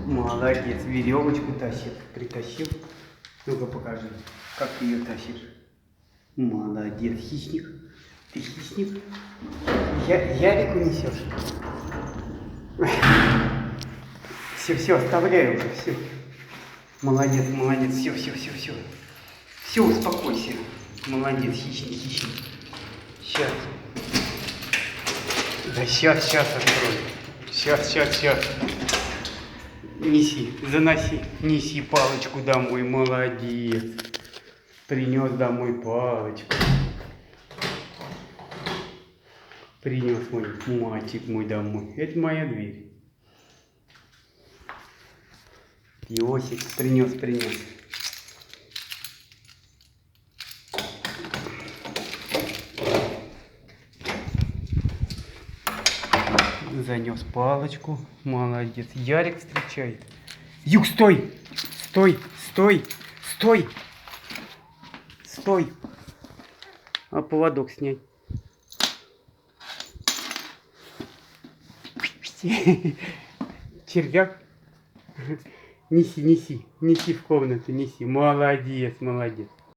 Молодец, веревочку тащит, притащил. Ну-ка покажи, как ты ее тащишь. Молодец, хищник. Ты хищник? Ярику несешь? Все, оставляю уже, все. Молодец, все. Все, успокойся. Молодец, хищник. Сейчас. Да сейчас открою. Сейчас. Неси, заноси. Неси палочку домой, молодец. Принес домой палочку. Принес мой мальчик мой домой. Это моя дверь. Иосик принес. Занес палочку. Молодец. Ярик встречает. Юг, стой! Стой! А поводок снять. Червяк. Неси в комнату, неси. Молодец.